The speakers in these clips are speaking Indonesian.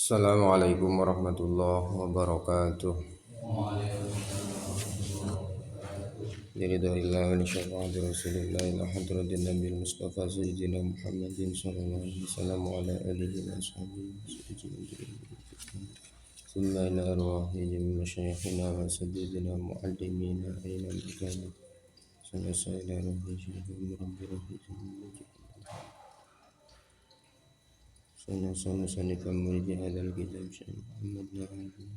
Assalamualaikum warahmatullahi wabarakatuh. Liridhillah wa lisyafa'ati rasulillah ila hadratin nabil mustafa sayyidina Muhammadin sallallahu alaihi wasallam wa ala alihi wa sahbihi thumma ila arwahi jami masyayikhina wa sayyidina muallimina aina al-ikani sanasa ila rabbi syaikhina rabbi rabbi sanasa nikam muridi hadal kitab syaikhina Muhammad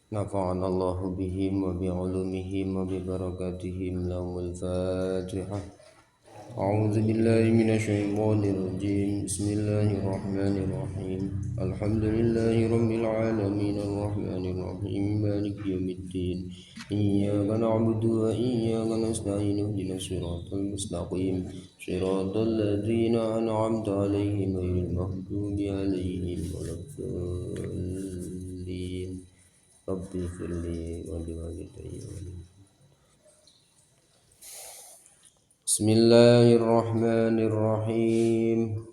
نفعنا الله بهم وبعلومهم وببركاتهم لهم الفاتحة أعوذ بالله من الشيطان الرجيم بسم الله الرحمن الرحيم الحمد لله رب العالمين الرحمن الرحيم مالك يوم الدين إياك نعبد وإياك نستعين اهدنا الصراط المستقيم صراط الذين أنعمت عليهم غير المغضوب عليهم ولا الضالين Rabbi firli wa liwalidayya. Bismillahirrahmanirrahim.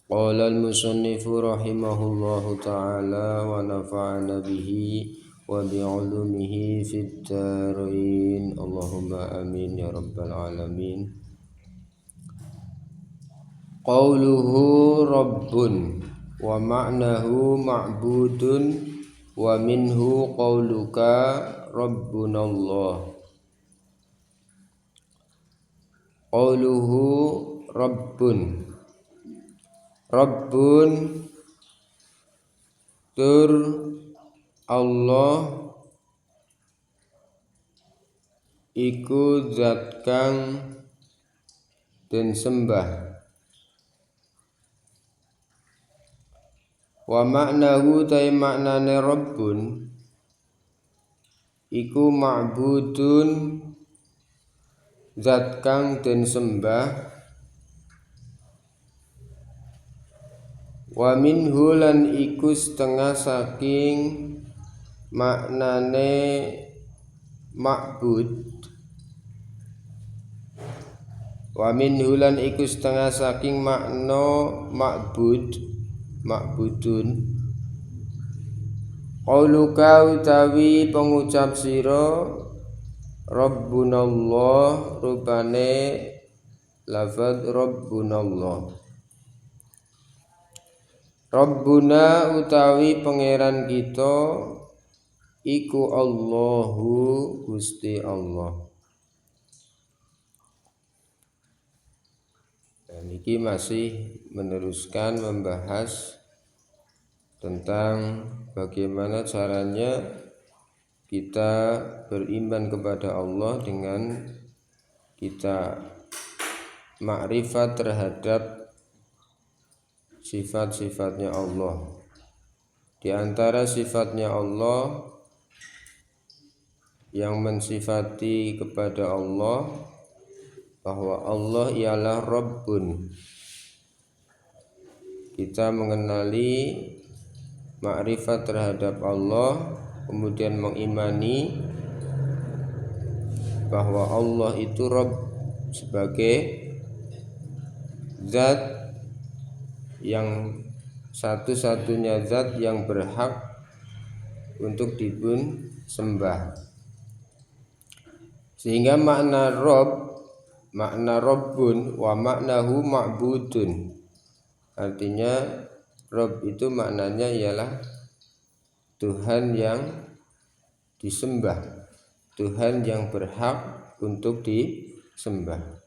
Qala al-musannifu rahimahullahu ta'ala wa nafa'ana bihi wa bi'ulumihi fid dharain. Allahumma amin ya rabbal alamin. Qauluhu rabbun wa ma'nahu ma'budun wa minhu qauluka rabbunallah. Qauluhu rabbun tur Allah iku zat kang den sembah. Wa maknahu tay maknane rabbun iku ma'budun zat kang den sembah. Wa minhu lan iku setengah saking maknane ma'bud. Wa minhu lan iku setengah saking makna ma'budun qauluka utawi pengucap sira rabbunallah rupane lafaz rabbunallah. Rabbuna utawi pangeran kita iku Allahu Gusti Allah. Dan ini masih meneruskan membahas tentang bagaimana caranya kita beriman kepada Allah dengan kita makrifat terhadap sifat-sifatnya Allah. Di antara sifatnya Allah yang mensifati kepada Allah bahwa Allah ialah Rabbun. Kita mengenali makrifat terhadap Allah, kemudian mengimani bahwa Allah itu Rabb sebagai zat yang satu-satunya zat yang berhak untuk dibun sembah. Sehingga makna Rabbun wa maknahu ma'budun. Artinya Rabb itu maknanya ialah Tuhan yang disembah, Tuhan yang berhak untuk disembah.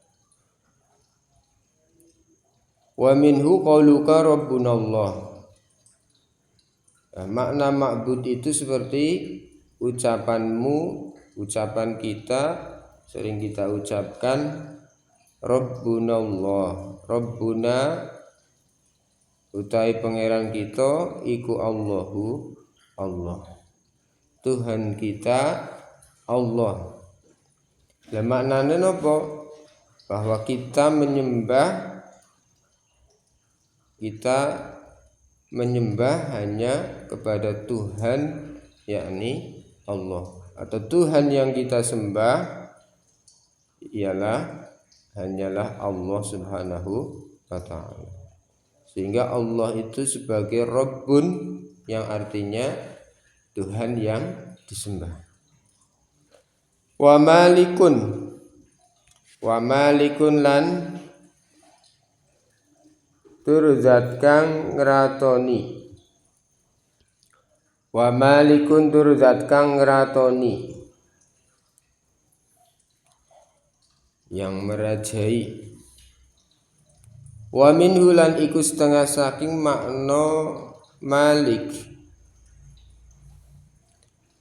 Wa minhu qauluka rabbunallah. Makna ma'bud itu seperti ucapanmu, ucapan kita, sering kita ucapkan Rabbunallah. Rabbuna utai pangeran kita iku Allahu Allah. Tuhan kita Allah. Lah maknane napa? Bahwa kita menyembah hanya kepada Tuhan, yakni Allah. Atau Tuhan yang kita sembah hanyalah Allah Subhanahu wa ta'ala. Sehingga Allah itu sebagai Rabbun yang artinya Tuhan yang disembah. Wa malikun lan tur zat kang ngratoni. Wa malikun tur zat kang ngratoni, yang merajai. Wa minhu lan iku setengah saking makna malik.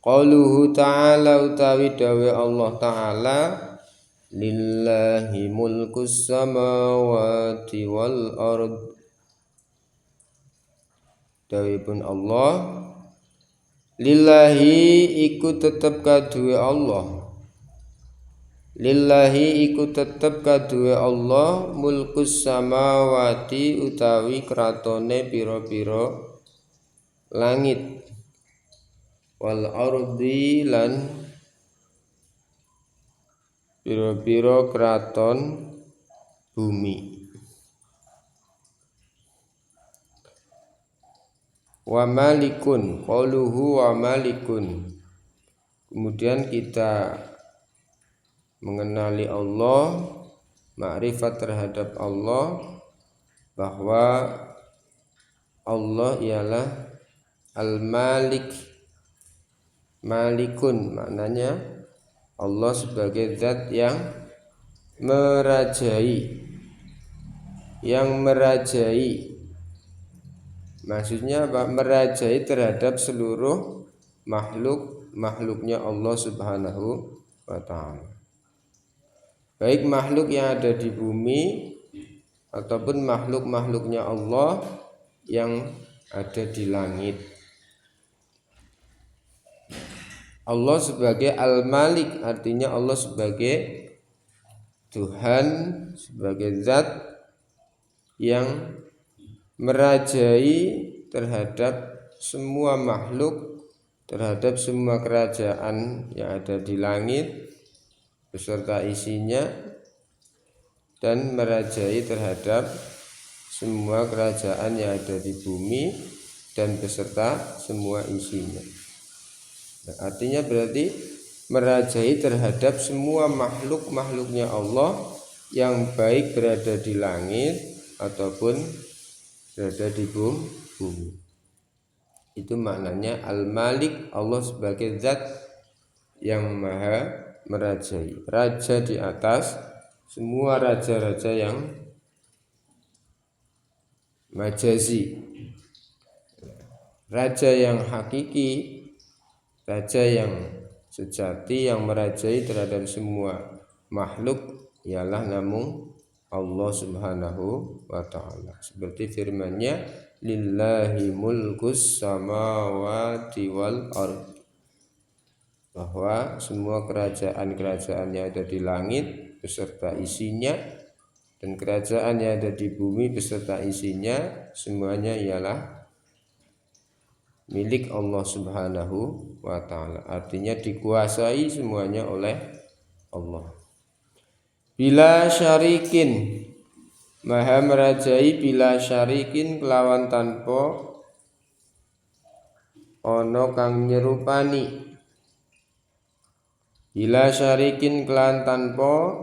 Qauluhu ta'ala utawi dawe Allah ta'ala, lillahi mulkus samawati wal ard. Dawuhipun Allah, lillahi iku tetep kaduwe Allah. Lillahi iku tetep kaduwe Allah mulkus samawati utawi kratone pira-pira langit, wal ardi lan pira-pira kraton bumi. Wa malikun, qauluhu wa malikun. Kemudian kita mengenali Allah, makrifat terhadap Allah, bahwa Allah ialah Al-Malik. Malikun maknanya Allah sebagai zat yang merajai. Yang merajai maksudnya apa? Merajai terhadap seluruh makhluknya Allah Subhanahu wa ta'ala. Baik makhluk yang ada di bumi ataupun makhluknya Allah yang ada di langit. Allah sebagai Al-Malik artinya Allah sebagai Tuhan, sebagai zat yang merajai terhadap semua makhluk, terhadap semua kerajaan yang ada di langit beserta isinya, dan merajai terhadap semua kerajaan yang ada di bumi dan beserta semua isinya. Nah, artinya berarti merajai terhadap semua makhluknya Allah yang baik berada di langit ataupun berada di bumi. Itu maknanya Al-Malik, Allah sebagai zat yang maha merajai, raja di atas semua raja-raja yang majazi, raja yang hakiki, raja yang sejati yang merajai terhadap semua makhluk ialah namun Allah Subhanahu wa ta'ala. Seperti firman-Nya, lillahi mulkus samawati wal ard, bahwa semua kerajaan yang ada di langit beserta isinya dan kerajaan yang ada di bumi beserta isinya semuanya ialah milik Allah Subhanahu wa ta'ala. Artinya dikuasai semuanya oleh Allah. Bila syarikin, maha merajai bila syarikin kelawan tanpa ono kang nyerupani. Bila syarikin kelan tanpa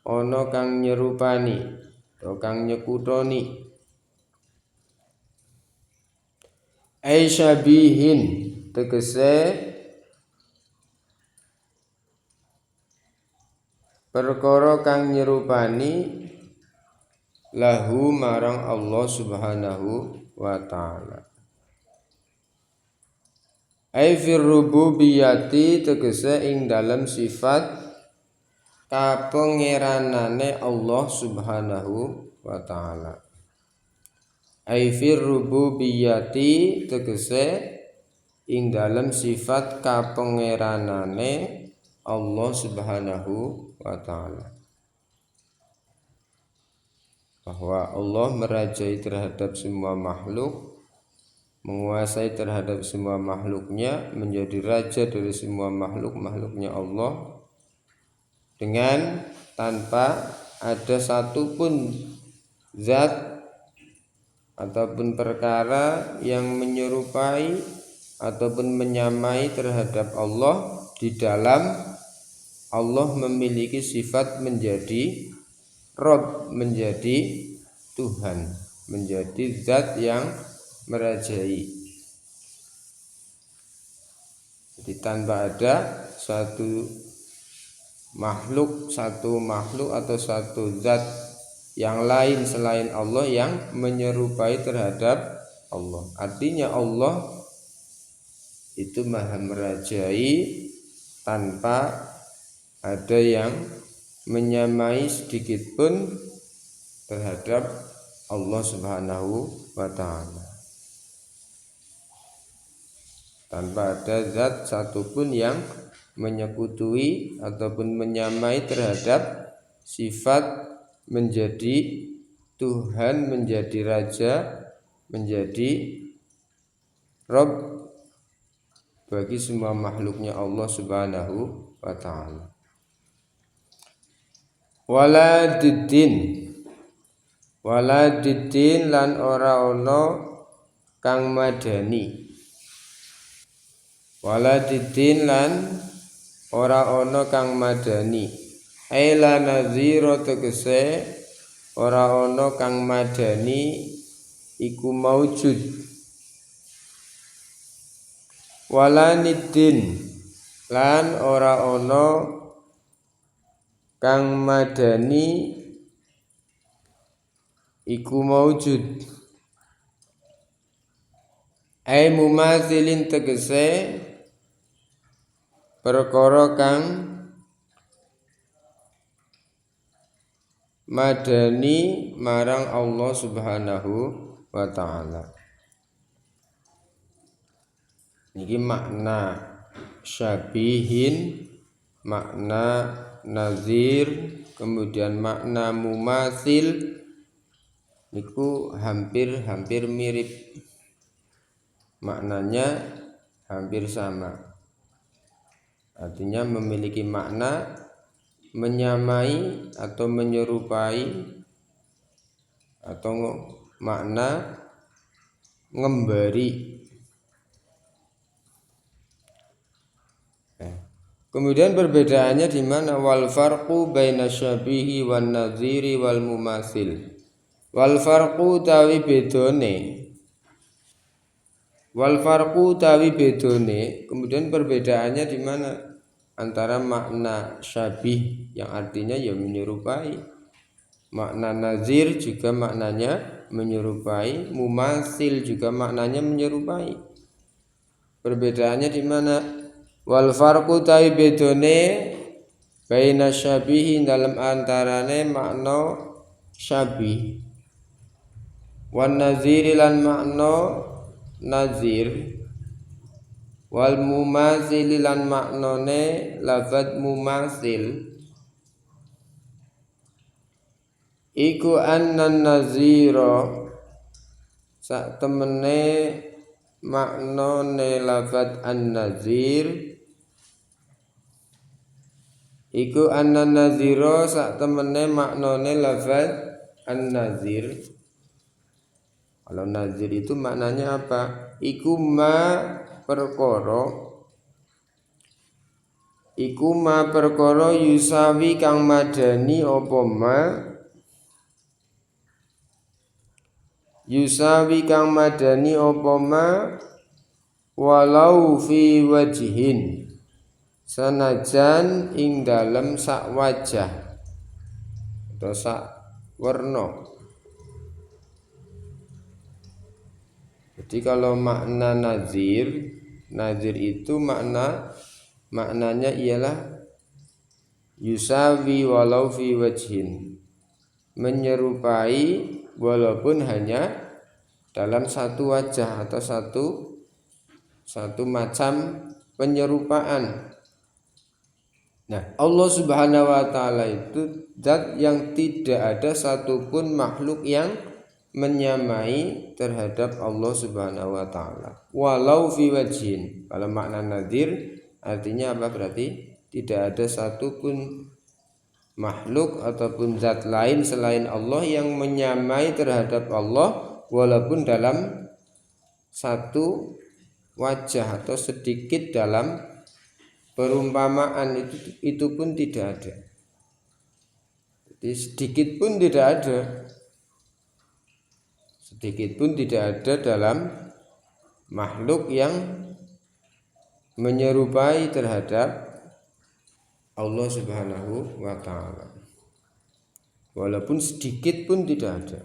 ono kang nyerupani atau kang nyekutoni. Aisyabihin tegese perkara kang nyerupani lahu marang Allah Subhanahu wa ta'ala. Ai fir rububiyyati tegese ing dalam sifat kapengeranane Allah Subhanahu wa ta'ala. Ai fir rububiyyati tegese ing dalam sifat kapengeranane Allah Subhanahu wa ta'ala, bahwa Allah merajai terhadap semua makhluk, menguasai terhadap semua makhluknya, menjadi raja dari semua makhluknya Allah, dengan tanpa ada satupun zat ataupun perkara yang menyerupai ataupun menyamai terhadap Allah di dalam Allah memiliki sifat menjadi Rabb, menjadi Tuhan, menjadi zat yang merajai. Jadi tanpa ada satu makhluk atau satu zat yang lain selain Allah yang menyerupai terhadap Allah. Artinya Allah itu maha merajai tanpa ada yang menyamai sedikit pun terhadap Allah Subhanahu wa ta'ala. Tanpa ada zat satupun yang menyekutui ataupun menyamai terhadap sifat menjadi Tuhan, menjadi Raja, menjadi Rabb bagi semua makhluknya Allah Subhanahu wa ta'ala. Waladiddin lan ora ono kang madani. Waladiddin lan ora ono kang madani. Aila nazira tegese ora ono kang madani iku maujud. Walaniddin lan ora ono kang madani iku maujud. Ai mumathilin tegese perkara kang madani marang Allah Subhanahu wa ta'ala. Niki makna syabihin, makna nazir, kemudian makna mumathil niku hampir mirip, maknanya hampir sama. Artinya memiliki makna menyamai atau menyerupai atau makna ngembari. Kemudian perbedaannya di mana? Wal farqu baina syabihi wan nadhiri wal mumathil. Wal farqu tawi bedone. Wal farqu tawi bedone. Kemudian perbedaannya di mana? Antara makna syabih yang artinya ya menyerupai, makna nazir juga maknanya menyerupai, mumathil juga maknanya menyerupai. Perbedaannya di mana? Wal farqu tawi bedone baina syabihi dalam antarane makna syabih wan nazir lan makna nazir wal mumathil lan maknane lafadz mumathil iku annan nazira sak temene maknane lafadz an-nazir iku annan nazira sak temene maknane lafadz an-nazir. Kalau nazir itu maknanya apa? Iku ma perkara yusawi kang madani apa ma yusawi kang madani apa ma walau fi wajhin sanajan ing dalem sak wajah atau sak werna. Jadi kalau makna nazir itu maknanya ialah yusawi walau fi wajhin, menyerupai walaupun hanya dalam satu wajah atau satu macam penyerupaan. Nah, Allah Subhanahu wa ta'ala itu zat yang tidak ada satupun makhluk yang menyamai terhadap Allah Subhanahu wa ta'ala walau fi wajhin. Kalau makna nadir artinya apa? Berarti tidak ada satupun makhluk ataupun zat lain selain Allah yang menyamai terhadap Allah walaupun dalam satu wajah atau sedikit dalam perumpamaan itu pun tidak ada. Jadi sedikit pun tidak ada dalam makhluk yang menyerupai terhadap Allah Subhanahu wa ta'ala. Walaupun sedikit pun tidak ada.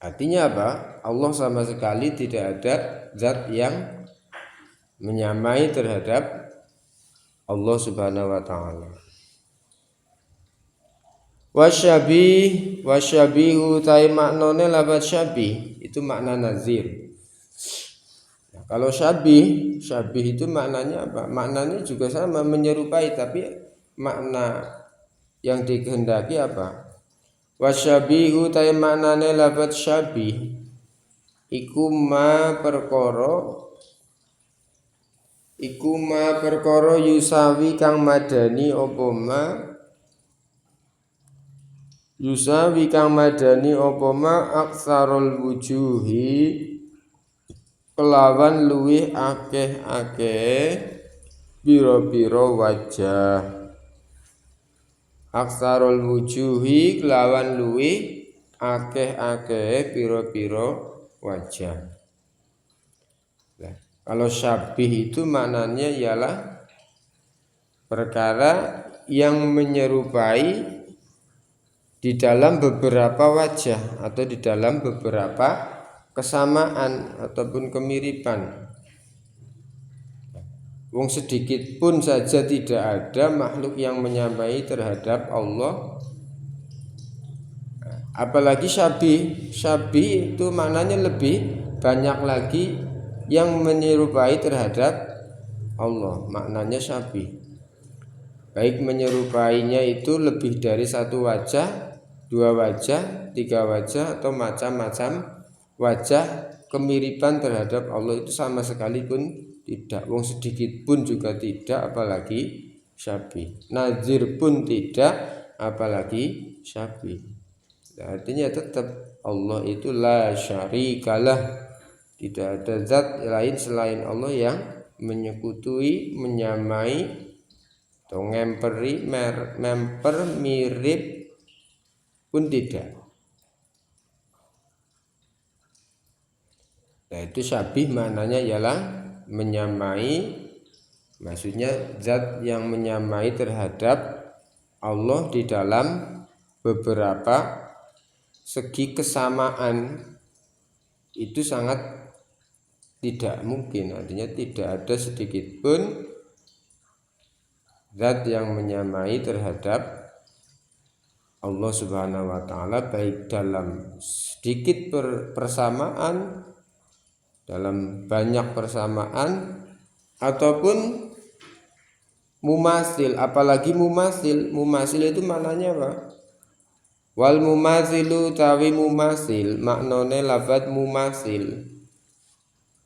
Artinya apa? Allah sama sekali tidak ada zat yang menyamai terhadap Allah Subhanahu wa ta'ala. Wasyabihu tai maknane lafaz syabih itu makna nazir. Nah, kalau syabih itu maknanya apa? Maknanya juga sama, menyerupai, tapi makna yang dikehendaki apa? Wasyabihu tai maknane lafaz syabih iku ma perkara yusawi kang madani apa ma aksarul wujuhi kelawan luwih akeh bira-bira wajah. Aksarul wujuhi kelawan luwih akeh bira-bira wajah. Nah, kalau syabih itu maknanya ialah perkara yang menyerupai di dalam beberapa wajah atau di dalam beberapa kesamaan ataupun kemiripan. Wong sedikit pun saja tidak ada makhluk yang menyamai terhadap Allah. Apalagi syabih itu maknanya lebih banyak lagi yang menyerupai terhadap Allah. Maknanya syabih. Baik menyerupainya itu lebih dari satu wajah, 2 wajah, 3 wajah, atau macam-macam wajah kemiripan terhadap Allah, itu sama sekali pun tidak. Wong sedikit pun juga tidak, apalagi syabih. Nazir pun tidak, apalagi syabih. Nah, artinya tetap Allah itu la syarikalah, tidak ada zat lain selain Allah yang menyekutui, menyamai atau memper mirip pun tidak. Nah, itu syabih maknanya ialah menyamai, maksudnya zat yang menyamai terhadap Allah di dalam beberapa segi kesamaan, itu sangat tidak mungkin. Artinya tidak ada sedikit pun zat yang menyamai terhadap Allah Subhanahu wa ta'ala, baik dalam sedikit persamaan, dalam banyak persamaan, ataupun mumasil. Apalagi mumasil itu maknanya apa? Wal mumasilu tawi mumasil maknane lafaz mumasil.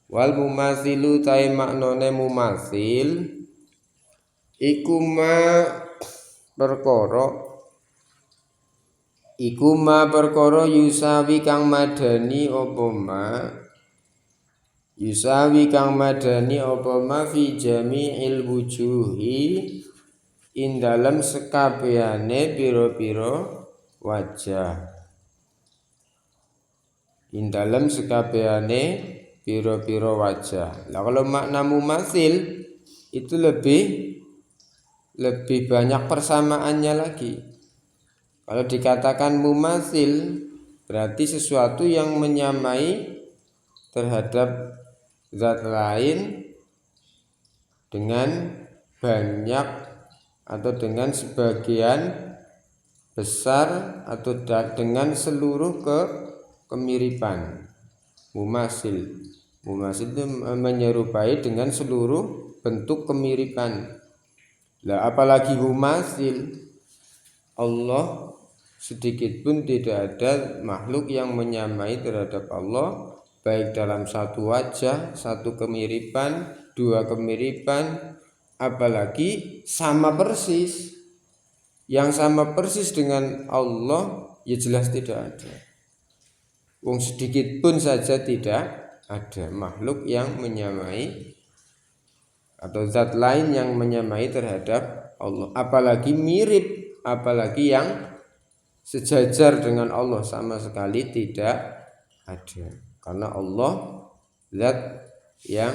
Wal mumasilu tawi maknane mumasil iku ma perkara yusawi kang madani apa ma fi jami'il wujuhi ing dalem sekabehane pira-pira wajah. Ing dalem sekabehane pira-pira wajah. Lah kalau makna mumasil itu lebih banyak persamaannya lagi. Kalau dikatakan mumasil berarti sesuatu yang menyamai terhadap zat lain dengan banyak atau dengan sebagian besar atau dengan seluruh kemiripan. Mumasil itu menyerupai dengan seluruh bentuk kemiripan. Lah apalagi mumasil, Allah sedikit pun tidak ada makhluk yang menyamai terhadap Allah, baik dalam satu wajah, satu kemiripan, 2 kemiripan, apalagi sama persis. Yang sama persis dengan Allah ya jelas tidak ada. Wong sedikit pun saja tidak ada makhluk yang menyamai atau zat lain yang menyamai terhadap Allah, apalagi mirip, apalagi yang sejajar dengan Allah, sama sekali tidak ada. Karena Allah zat yang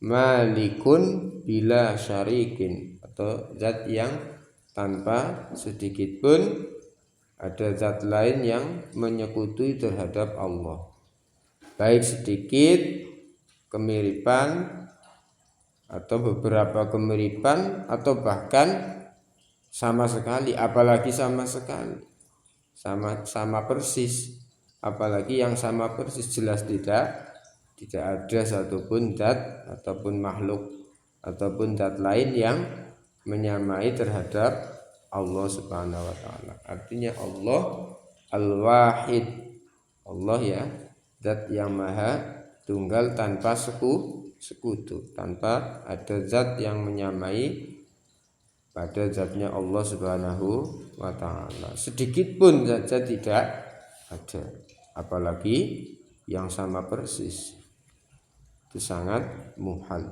malikun bila syarikin, atau zat yang tanpa sedikit pun ada zat lain yang menyekutui terhadap Allah, baik sedikit kemiripan atau beberapa kemiripan atau bahkan sama sekali, apalagi sama sekali, sama persis, apalagi yang sama persis, jelas tidak ada satupun zat ataupun makhluk ataupun zat lain yang menyamai terhadap Allah Subhanahu wa taala. Artinya Allah Al-Wahid, Allah ya, zat yang maha tunggal tanpa sekutu, tanpa ada zat yang menyamai pada zatnya Allah Subhanahu wa taala. Sedikit pun saja tidak ada, apalagi yang sama persis. Itu sangat muhal.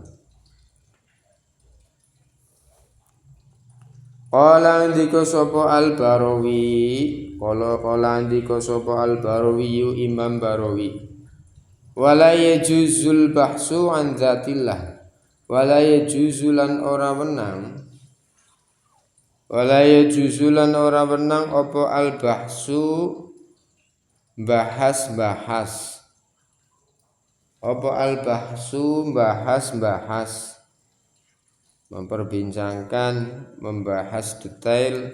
Qala ndika sapa Al-Barawi, qala ndika sapa Al-Barawi, Imam Barawi, wala yajuzul bahsu an zatillah, wala yajuzulan ora wenang, wala yajuzulan ora wenang apa al-bahsu bahas-bahas, apa al-bahsu bahas-bahas, memperbincangkan, membahas detail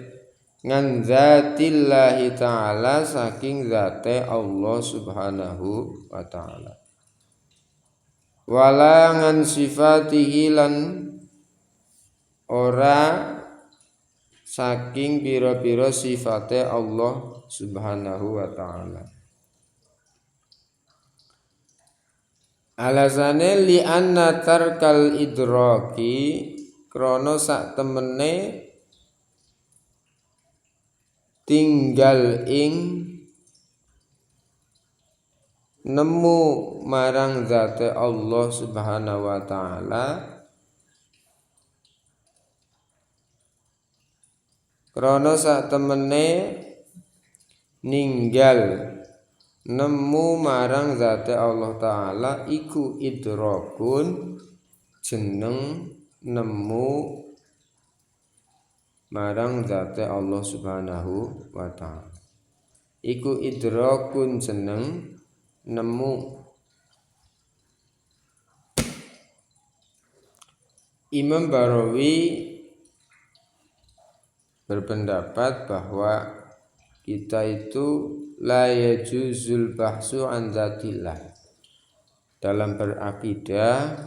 ngan zatillahi ta'ala, saking zate Allah Subhanahu wa ta'ala, wala ngan sifatihi lan ora saking pira-pira sifate Allah Subhanahu wa ta'ala. Alasane li anna tarkal idraki, krana sak temene tinggal ing nemu marang zate Allah Subhanahu wa ta'ala, krana sak temene ninggal nemu marang zate Allah Ta'ala iku idrakun, jeneng nemu marang zate Allah Subhanahu wa ta'ala, iku idrakun jeneng nemu. Imam Barawi berpendapat bahwa kita itu la yajuzul bahsu an zatillah, dalam berakidah,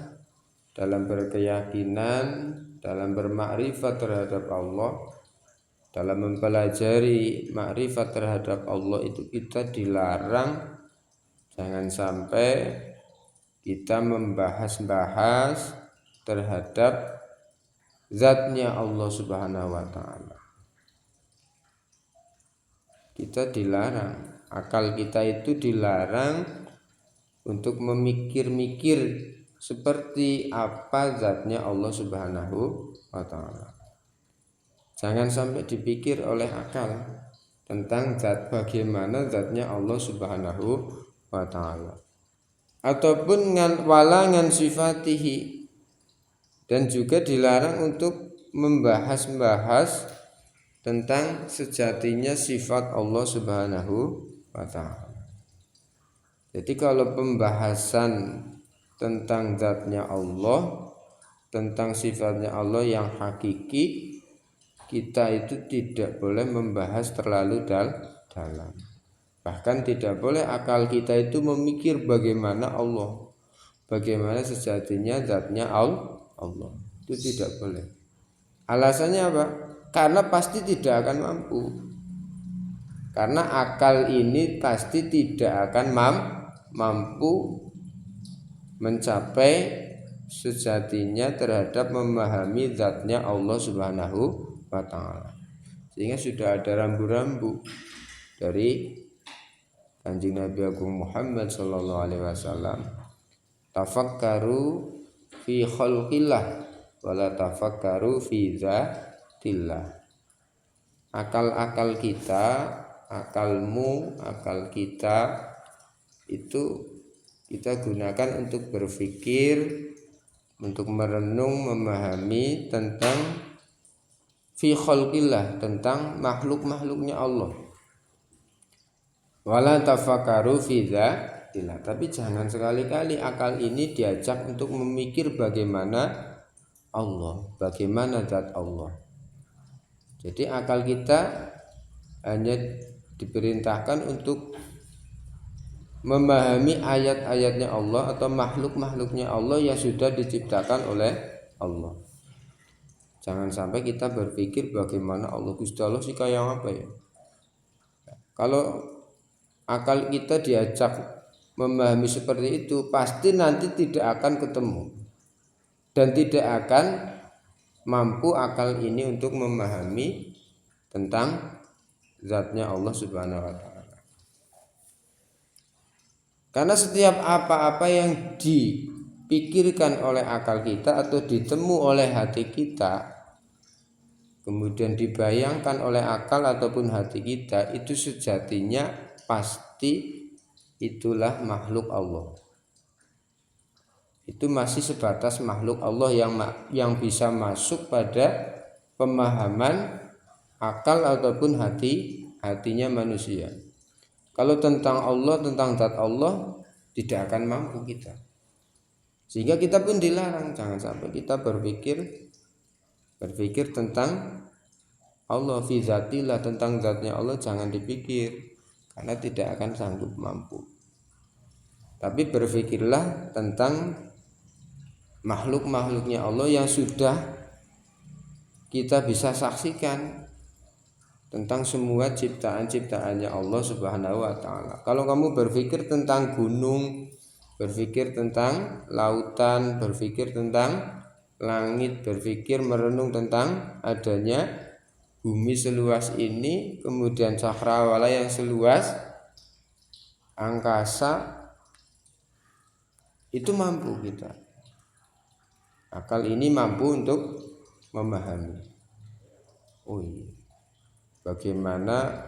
dalam berkeyakinan, dalam bermakrifat terhadap Allah, dalam mempelajari makrifat terhadap Allah itu kita dilarang jangan sampai kita membahas-bahas terhadap zatnya Allah Subhanahu wa ta'ala. Kita dilarang, akal kita itu dilarang untuk memikir-mikir seperti apa zatnya Allah Subhanahu wa ta'ala. Jangan sampai dipikir oleh akal tentang zat, bagaimana zatnya Allah Subhanahu wa ta'ala, ataupun walangan sifatihi, dan juga dilarang untuk membahas-bahas tentang sejatinya sifat Allah Subhanahu wa ta'ala. Jadi kalau pembahasan tentang zatnya Allah, tentang sifatnya Allah yang hakiki, kita itu tidak boleh membahas terlalu dalam. Bahkan tidak boleh akal kita itu memikir bagaimana Allah, bagaimana sejatinya zatnya Allah. Itu tidak boleh. Alasannya apa? Karena pasti tidak akan mampu. Karena akal ini pasti tidak akan mampu mencapai sejatinya terhadap memahami zatnya Allah Subhanahu wa ta'ala. Sehingga sudah ada rambu-rambu dari Kanjeng Nabi Agung Muhammad sallallahu alaihi wasallam, tafakkaru fi khalqillah wala tafakkaru fi zatillah. Akal-akal kita, akalmu, akal kita itu kita gunakan untuk berpikir, untuk merenung, memahami tentang fi khalqillah, tentang makhluk-makhluknya Allah. Wala tafakkaru fi dzatillah, tapi jangan sekali-kali akal ini diajak untuk memikir bagaimana Allah, bagaimana zat Allah. Jadi akal kita hanya diperintahkan untuk memahami ayat-ayatnya Allah atau makhluk-makhluknya Allah yang sudah diciptakan oleh Allah. Jangan sampai kita berpikir bagaimana Allah, Gusti Allah sih kayak apa ya. Kalau akal kita diajak memahami seperti itu, pasti nanti tidak akan ketemu dan tidak akan mampu akal ini untuk memahami tentang zatnya Allah Subhanahu wa ta'ala. Karena setiap apa-apa yang dipikirkan oleh akal kita atau ditemu oleh hati kita, kemudian dibayangkan oleh akal ataupun hati kita, itu sejatinya pasti itulah makhluk Allah. Itu masih sebatas makhluk Allah yang bisa masuk pada pemahaman akal ataupun hatinya manusia. Kalau tentang Allah, tentang zat Allah, tidak akan mampu kita. Sehingga kita pun dilarang, jangan sampai kita berpikir tentang Allah, fi zatillah, tentang zatnya Allah jangan dipikir, karena tidak akan sanggup mampu. Tapi berpikirlah tentang makhluk-makhluknya Allah yang sudah kita bisa saksikan, tentang semua ciptaan-ciptaannya Allah Subhanahu wa ta'ala. Kalau kamu berpikir tentang gunung, berpikir tentang lautan, berpikir tentang langit, berpikir merenung tentang adanya bumi seluas ini, kemudian cakrawala yang seluas angkasa, itu mampu kita. Akal ini mampu untuk memahami. Oh iya, bagaimana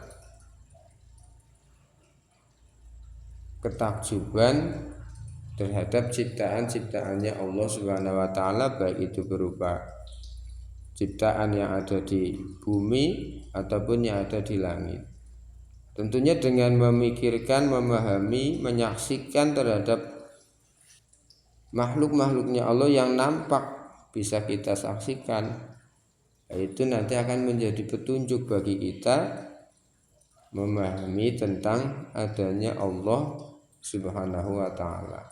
ketakjuban terhadap ciptaan-ciptaannya Allah Subhanahu wa ta'ala, baik itu berupa ciptaan yang ada di bumi ataupun yang ada di langit. Tentunya dengan memikirkan, memahami, menyaksikan terhadap makhluk-makhluknya Allah yang nampak bisa kita saksikan, itu nanti akan menjadi petunjuk bagi kita memahami tentang adanya Allah Subhanahu wa ta'ala.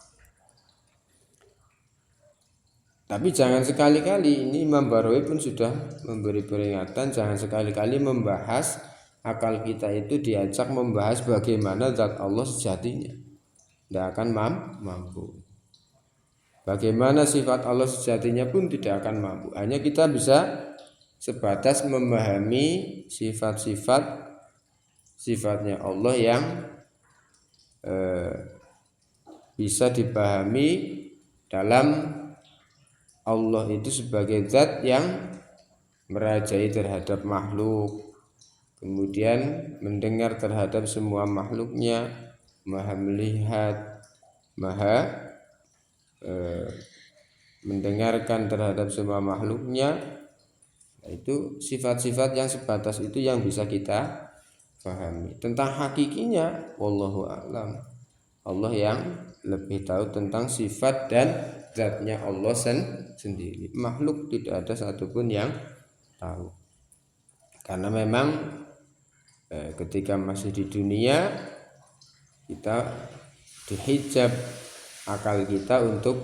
Tapi jangan sekali-kali, ini Imam Barawi pun sudah memberi peringatan, jangan sekali-kali membahas akal kita itu diajak membahas bagaimana zat Allah sejatinya, tidak akan mampu. Bagaimana sifat Allah sejatinya pun tidak akan mampu. Hanya kita bisa sebatas memahami sifatnya Allah yang bisa dipahami dalam Allah itu sebagai zat yang merajai terhadap makhluk, kemudian mendengar terhadap semua makhluknya, maha melihat, maha mendengarkan terhadap semua makhluknya. Itu sifat-sifat yang sebatas itu yang bisa kita pahami. Tentang hakikinya, wallahu a'lam, Allah yang lebih tahu tentang sifat dan zatnya Allah sendiri. Makhluk tidak ada satupun yang tahu, karena memang ketika masih di dunia kita dihijab akal kita untuk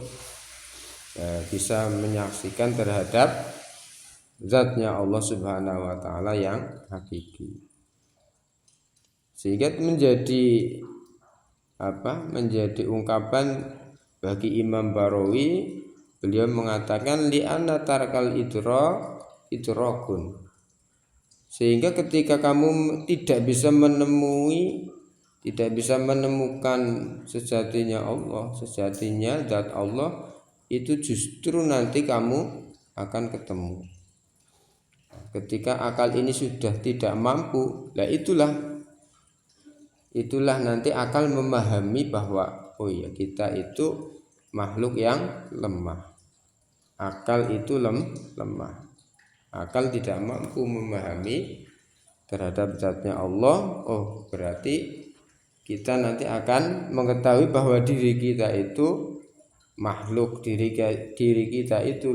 bisa menyaksikan terhadap zatnya Allah Subhanahu wa ta'ala yang hakiki. Sehingga menjadi ungkapan bagi Imam Barawi, beliau mengatakan li'anna tarkal idrakun, sehingga ketika kamu tidak bisa menemui tidak bisa menemukan sejatinya Allah, sejatinya zat Allah itu justru nanti kamu akan ketemu. Ketika akal ini sudah tidak mampu, lah itulah nanti akal memahami bahwa oh ya, kita itu makhluk yang lemah. Akal itu lemah. Akal tidak mampu memahami terhadap zatnya Allah. Oh, berarti kita nanti akan mengetahui bahwa diri kita itu makhluk, diri kita itu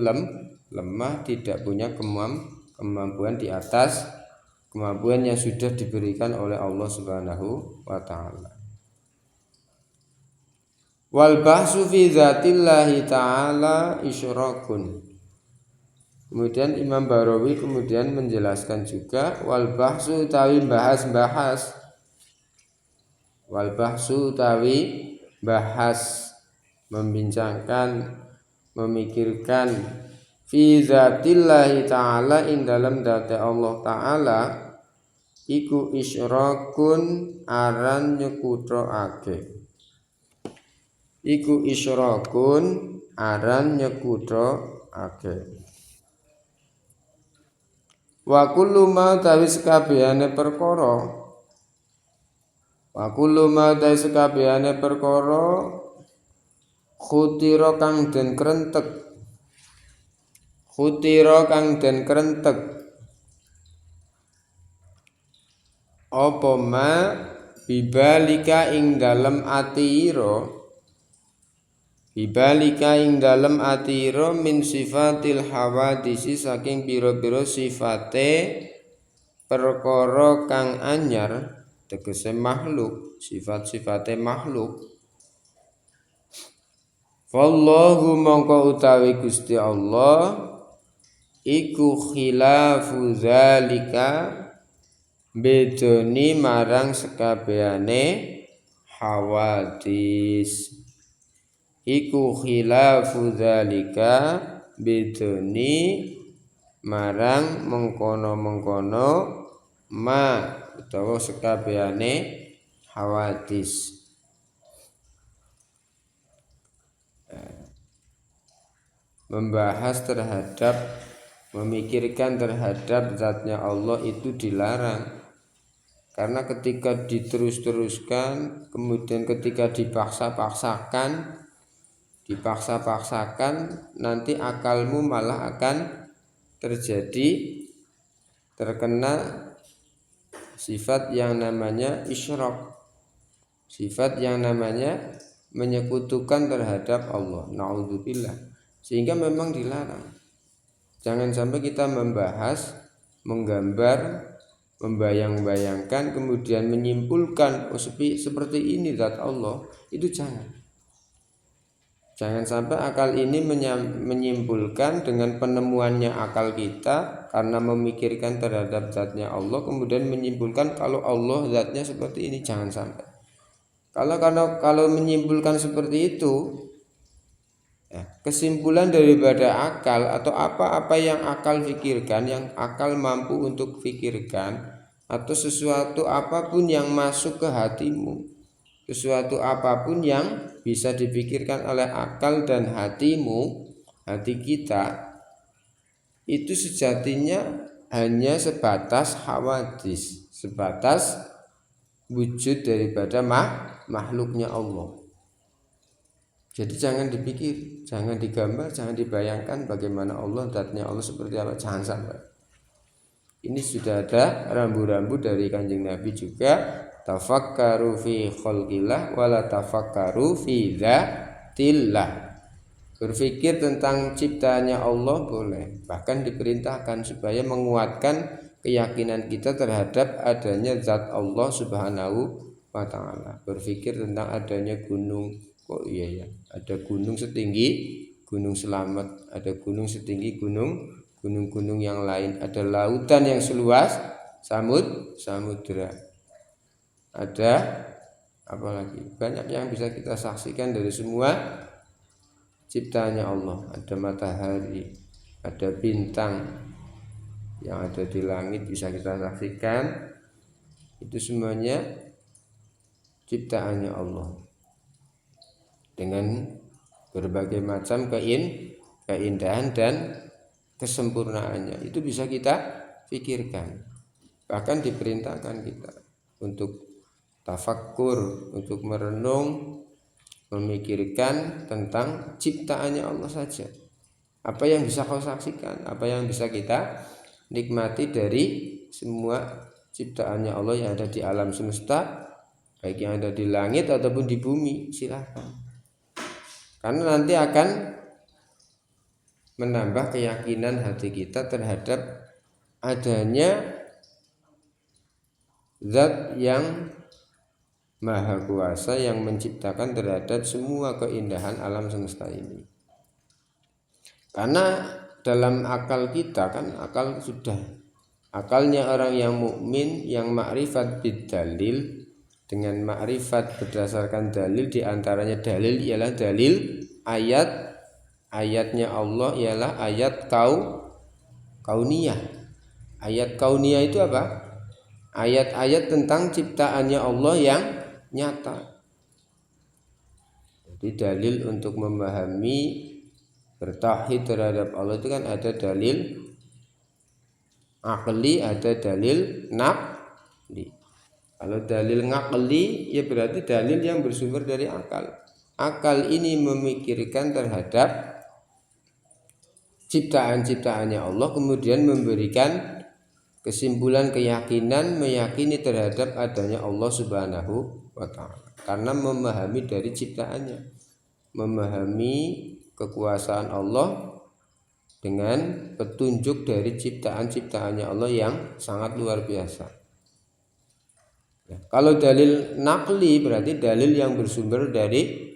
lemah, tidak punya kemampuan di atas kemampuan yang sudah diberikan oleh Allah Subhanahu wa taala. Wal bahsu fi dzatillahi ta'ala isyrakun. Kemudian Imam Barawi kemudian menjelaskan juga wal bahsu tawi bahas-bahas. Wal bahsu tawi bahas, membincangkan, memikirkan fi dzatillahi ta'ala ing dalam dzat Allah taala iku isyrakun aran nyekutroake. Iku isyrakun aran nyekutroake. Wa kullu ma tawi sekabehane perkara. Wa kullu ma tawi sekabehane perkara khutira kang den krentek. Khutira kang den krentek. Apa ma bibalika ing dalem atira. Bibalika ing dalem atira min sifatil hawadisi saking pira-pira sifate perkara kang anyar, tegese makhluk, sifat-sifate makhluk. Wallahu mongko utawi Gusti Allah iku khilafu zalika bedoni marang sekabehane hawadis. Iku khilafu dzalika bedoni marang mengkono-mengkono ma utawa sekabehane hawadis. Membahas terhadap, memikirkan terhadap zatnya Allah itu dilarang. Karena ketika diterus-teruskan, kemudian ketika dipaksa-paksakan, nanti akalmu malah akan terkena sifat yang namanya isyrak, sifat yang namanya menyekutukan terhadap Allah. Na'udzubillah. Sehingga memang dilarang. Jangan sampai kita membahas, menggambar, membayang-bayangkan, kemudian menyimpulkan oh seperti ini zat Allah. Itu jangan sampai akal ini menyimpulkan dengan penemuannya akal kita karena memikirkan terhadap zatnya Allah, kemudian menyimpulkan kalau Allah zatnya seperti ini. Jangan sampai. Kalau menyimpulkan seperti itu, ya, kesimpulan daripada akal atau apa-apa yang akal pikirkan, yang akal mampu untuk pikirkan, atau sesuatu apapun yang masuk ke hatimu, sesuatu apapun yang bisa dipikirkan oleh akal dan hatimu, hati kita, itu sejatinya hanya sebatas hawadis, sebatas wujud daripada makhluknya Allah. Jadi jangan dipikir, jangan digambar, jangan dibayangkan bagaimana Allah, zatnya Allah seperti apa. Jangan sampai. Ini sudah ada rambu-rambu dari Kanjeng Nabi juga. Tafakkaru fi khalqillah wala tafakkaru fi dzatillah. Berpikir tentang ciptaannya Allah boleh, bahkan diperintahkan supaya menguatkan keyakinan kita terhadap adanya zat Allah Subhanahu wa taala. Berpikir tentang adanya gunung, kok iya ya, ada gunung setinggi Gunung Slamet, ada gunung setinggi gunung-gunung yang lain, ada lautan yang seluas samudra. Ada apalagi banyak yang bisa kita saksikan dari semua ciptaannya Allah. Ada matahari, ada bintang yang ada di langit bisa kita saksikan. Itu semuanya ciptaannya Allah dengan berbagai macam keindahan dan kesempurnaannya. Itu bisa kita pikirkan. Bahkan diperintahkan kita untuk tafakkur, untuk merenung, memikirkan tentang ciptaannya Allah saja. Apa yang bisa kau saksikan, apa yang bisa kita nikmati dari semua ciptaannya Allah yang ada di alam semesta, baik yang ada di langit ataupun di bumi, silahkan. Karena nanti akan menambah keyakinan hati kita terhadap adanya zat yang maha kuasa yang menciptakan terhadap semua keindahan alam semesta ini. Karena dalam akal kita kan, akalnya orang yang mukmin yang makrifat bidalil, dengan makrifat berdasarkan dalil, diantaranya dalil ialah dalil ayatnya Allah ialah ayat kauniyah. Ayat kauniyah itu apa? Ayat-ayat tentang ciptaannya Allah yang nyata. Jadi dalil untuk memahami bertauhid terhadap Allah itu kan ada dalil akli, ada dalil naqli. Kalau dalil ngakli ya berarti dalil yang bersumber dari akal. Akal ini memikirkan terhadap ciptaan-ciptaannya Allah, kemudian memberikan kesimpulan keyakinan, meyakini terhadap adanya Allah Subhanahu wa ta'ala. Karena memahami dari ciptaannya, memahami kekuasaan Allah dengan petunjuk dari ciptaan-ciptaannya Allah yang sangat luar biasa. Ya, kalau dalil nakli berarti dalil yang bersumber dari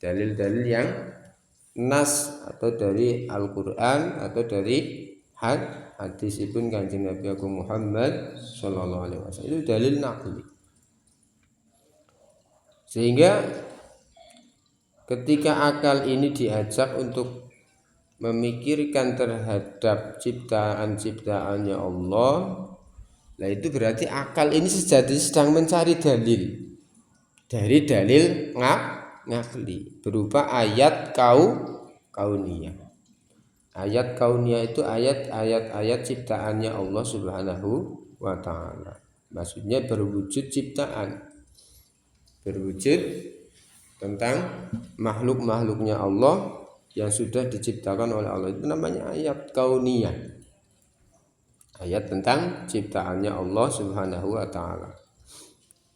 dalil-dalil yang nas atau dari Al-Quran atau dari hadis ibn Kanjeng Nabi Agung Muhammad Sallallahu Alaihi Wasallam. Itu dalil nakli. Sehingga ketika akal ini diajak untuk memikirkan terhadap ciptaan-ciptaannya Allah, nah itu berarti akal ini sejatinya sedang mencari dalil dari dalil ngakli berupa ayat kauniyah. Ayat kauniyah itu ayat ciptaannya Allah Subhanahu wa ta'ala. Maksudnya berwujud ciptaan, berwujud tentang makhluk-makhluknya Allah yang sudah diciptakan oleh Allah. Itu namanya ayat kauniyah, ayat tentang ciptaannya Allah Subhanahu wa ta'ala,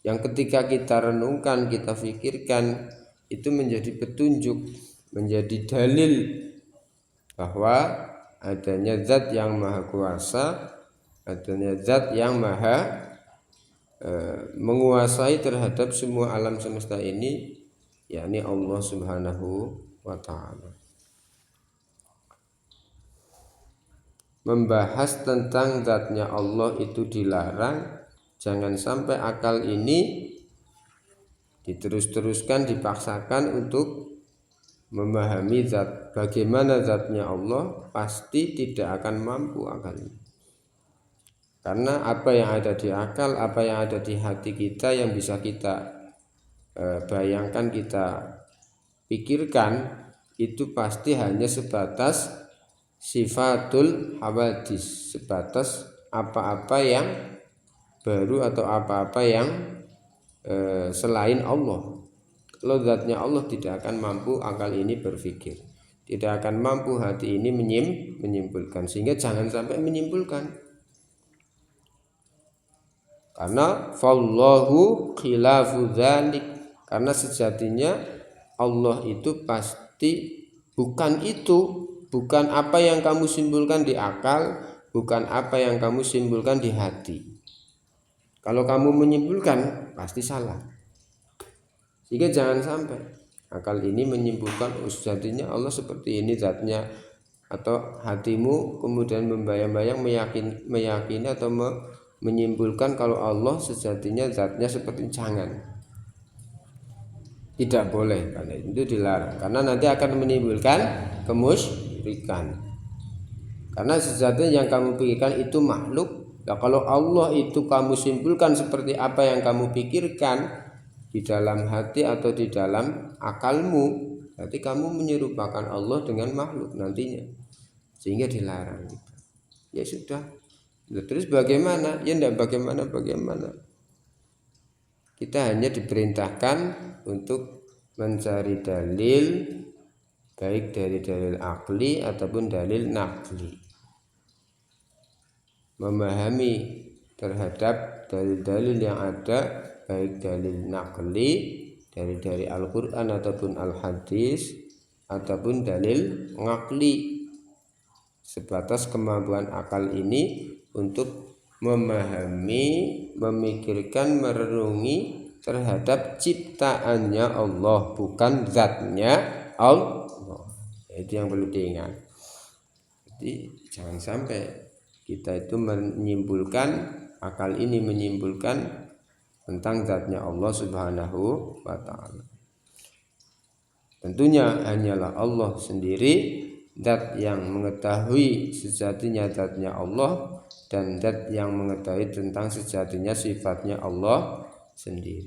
yang ketika kita renungkan, kita pikirkan, itu menjadi petunjuk, menjadi dalil bahwa adanya zat yang maha kuasa, adanya zat yang maha menguasai terhadap semua alam semesta ini, yakni Allah Subhanahu wa ta'ala. Membahas tentang zatnya Allah itu dilarang. Jangan sampai akal ini diterus-teruskan, dipaksakan untuk memahami zat, bagaimana zatnya Allah, pasti tidak akan mampu akal ini. Karena apa yang ada di akal, apa yang ada di hati kita, yang bisa kita bayangkan, kita pikirkan, itu pasti hanya sebatas sifatul hawadis, sebatas apa-apa yang baru atau apa-apa yang selain Allah. Kalau zatnya Allah tidak akan mampu akal ini berpikir, tidak akan mampu hati ini menyimpulkan. Sehingga jangan sampai menyimpulkan, karena fallahu khilafu dzalik, karena sejatinya Allah itu pasti bukan itu, bukan apa yang kamu simpulkan di akal, bukan apa yang kamu simpulkan di hati. Kalau kamu menyimpulkan pasti salah. Sehingga jangan sampai akal ini menyimpulkan sejatinya Allah seperti ini zatnya, atau hatimu kemudian membayang-bayang meyakini atau menyimpulkan kalau Allah sejatinya zatnya seperti. Jangan, tidak boleh, karena itu dilarang, karena nanti akan menimbulkan kemusyrikan. Karena sejatinya yang kamu pikirkan itu makhluk. Nah, kalau Allah itu kamu simpulkan seperti apa yang kamu pikirkan, di dalam hati atau di dalam akalmu, berarti kamu menyerupakan Allah dengan makhluk nantinya, sehingga dilarang. Ya sudah. Terus bagaimana? Ya tidak bagaimana. Kita hanya diperintahkan untuk mencari dalil, baik dari dalil akli ataupun dalil nakli, memahami terhadap dalil-dalil yang ada, baik dalil nakli dari Al-Quran ataupun Al-Hadis, ataupun dalil ngakli, sebatas kemampuan akal ini untuk memahami, memikirkan, merenungi terhadap ciptaannya Allah, bukan zatnya Allah. Itu yang perlu diingat. Jadi jangan sampai kita itu menyimpulkan, akal ini menyimpulkan tentang zatnya Allah Subhanahu wa ta'ala. Tentunya hanyalah Allah sendiri zat yang mengetahui sejatinya zatnya Allah, dan zat yang mengetahui tentang sejatinya sifatnya Allah sendiri.